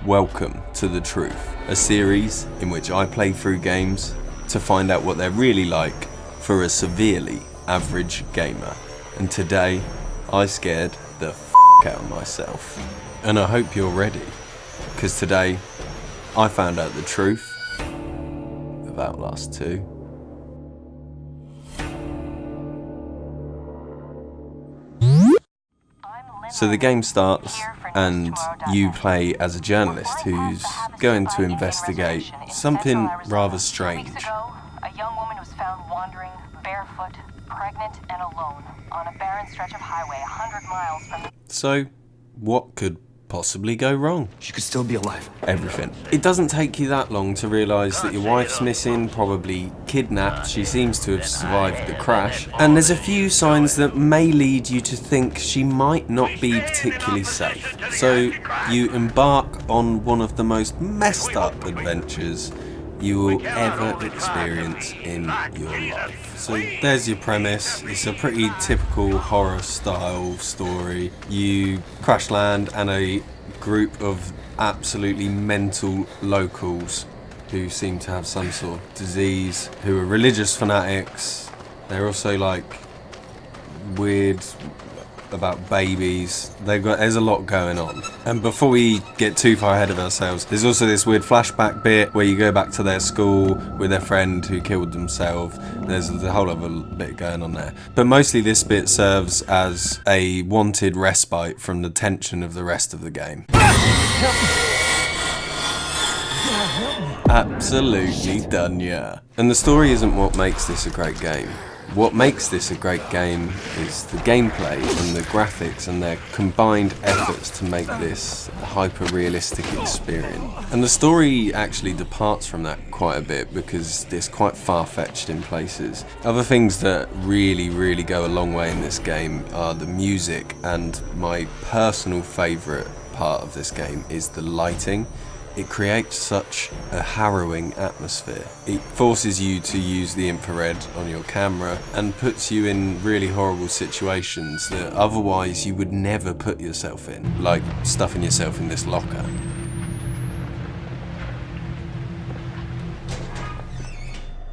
Welcome to The Truth, a series in which I play through games to find out what they're really like for a severely average gamer. And today, I scared the out of myself. And I hope you're ready, because today, I found out the truth of Outlast 2. So the game starts and you play as a journalist who's going to investigate something rather strange. A young woman was found wandering barefoot, pregnant and alone on a barren stretch of highway 100 miles from the... So, what could possibly go wrong? She could still be alive. Everything. It doesn't take you that long to realise that your wife's missing, probably kidnapped. She seems to have survived the crash. And there's a few signs that may lead you to think she might not be particularly safe. So you embark on one of the most messed up adventures you will ever experience in your life. So there's your premise. It's a pretty typical horror style story. You crash land and a group of absolutely mental locals who seem to have some sort of disease, who are religious fanatics. They're also like weird about babies. There's a lot going on. And before we get too far ahead of ourselves, there's also this weird flashback bit where you go back to their school with their friend who killed themselves. There's a whole other bit going on there. But mostly this bit serves as a wanted respite from the tension of the rest of the game. Absolutely done, yeah. And the story isn't what makes this a great game. What makes this a great game is the gameplay and the graphics and their combined efforts to make this a hyper-realistic experience. And the story actually departs from that quite a bit because it's quite far-fetched in places. Other things that really go a long way in this game are the music, and my personal favourite part of this game is the lighting. It creates such a harrowing atmosphere. It forces you to use the infrared on your camera and puts you in really horrible situations that otherwise you would never put yourself in, like stuffing yourself in this locker.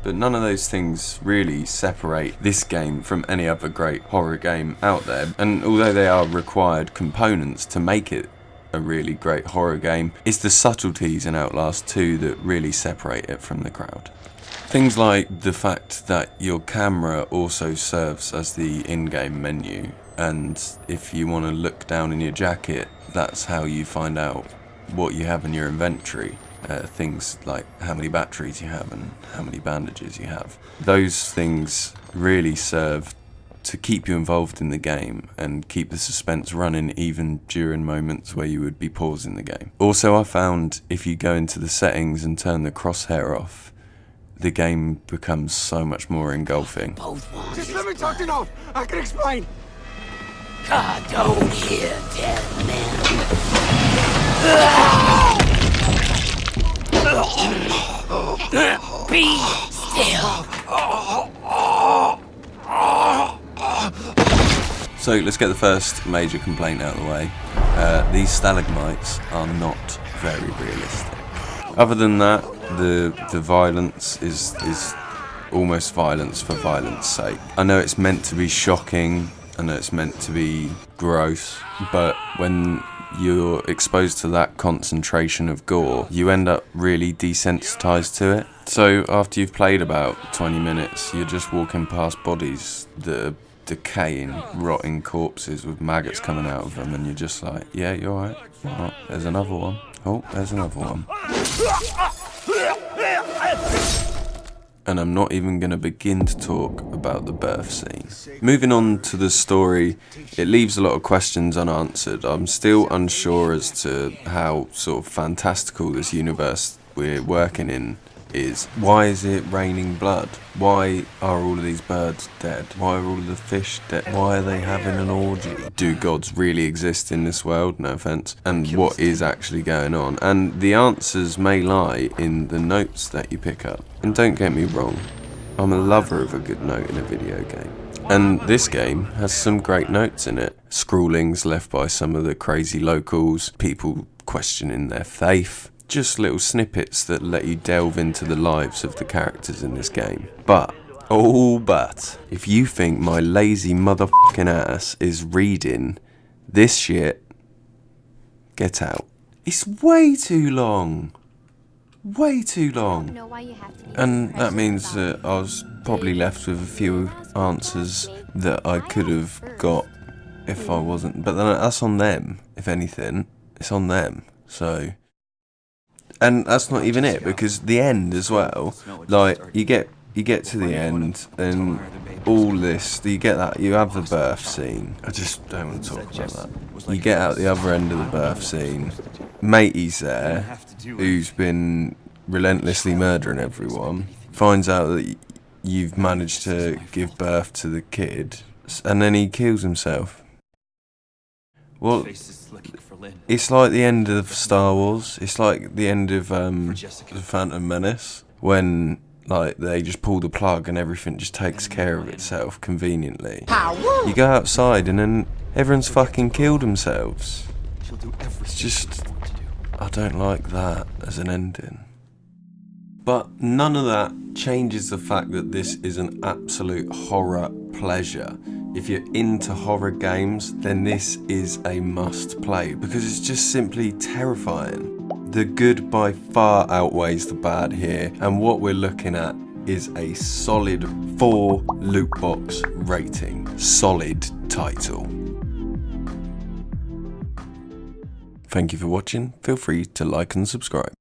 But none of those things really separate this game from any other great horror game out there. And although they are required components to make it a really great horror game, it's the subtleties in Outlast 2 that really separate it from the crowd. Things like the fact that your camera also serves as the in-game menu, and if you want to look down in your jacket, that's how you find out what you have in your inventory. Things like how many batteries you have and how many bandages you have. Those things really serve to keep you involved in the game and keep the suspense running even during moments where you would be pausing the game. Also, I found if you go into the settings and turn the crosshair off, the game becomes so much more engulfing. Just let me talk to you. I can explain. God, don't hear dead men. Be still. So let's get the first major complaint out of the way. These stalagmites are not very realistic. Other than that, the violence is almost violence for violence sake. I know it's meant to be shocking, I know it's meant to be gross, but when you're exposed to that concentration of gore, you end up really desensitized to it. So after you've played about 20 minutes, you're just walking past bodies that are decaying, rotting corpses with maggots coming out of them, and you're just like, yeah, you're alright. Oh, there's another one. Oh, there's another one. And I'm not even going to begin to talk about the birth scene. Moving on to the story, it leaves a lot of questions unanswered. I'm still unsure as to how sort of fantastical this universe we're working in is. Why is it raining blood? Why are all of these birds dead? Why are all of the fish dead? Why are they having an orgy? Do gods really exist in this world? No offense. And what is actually going on? And the answers may lie in the notes that you pick up. And don't get me wrong, I'm a lover of a good note in a video game. And this game has some great notes in it. Scrawlings left by some of the crazy locals, people questioning their faith. Just little snippets that let you delve into the lives of the characters in this game. But, if you think my lazy motherfucking ass is reading this shit, get out. It's way too long. Way too long. And that means that I was probably left with a few answers that I could have got if I wasn't. But then that's on them, if anything. It's on them. So... And that's not even it, because the end as well, like, you get to the end, and all this, you get that, you have the birth scene. I just don't want to talk about that. You get out the other end of the birth scene, matey's there, who's been relentlessly murdering everyone, finds out that you've managed to give birth to the kid, and then he kills himself. Well, it's like the end of Star Wars. It's like the end of the Phantom Menace, when like they just pull the plug and everything just takes care of itself conveniently. You go outside and then everyone's fucking killed themselves. It's just, I don't like that as an ending. But none of that changes the fact that this is an absolute horror pleasure. If you're into horror games, then this is a must play, because it's just simply terrifying. The good by far outweighs the bad here, and what we're looking at is a solid 4 loot box rating. Solid title. Thank you for watching. Feel free to like and subscribe.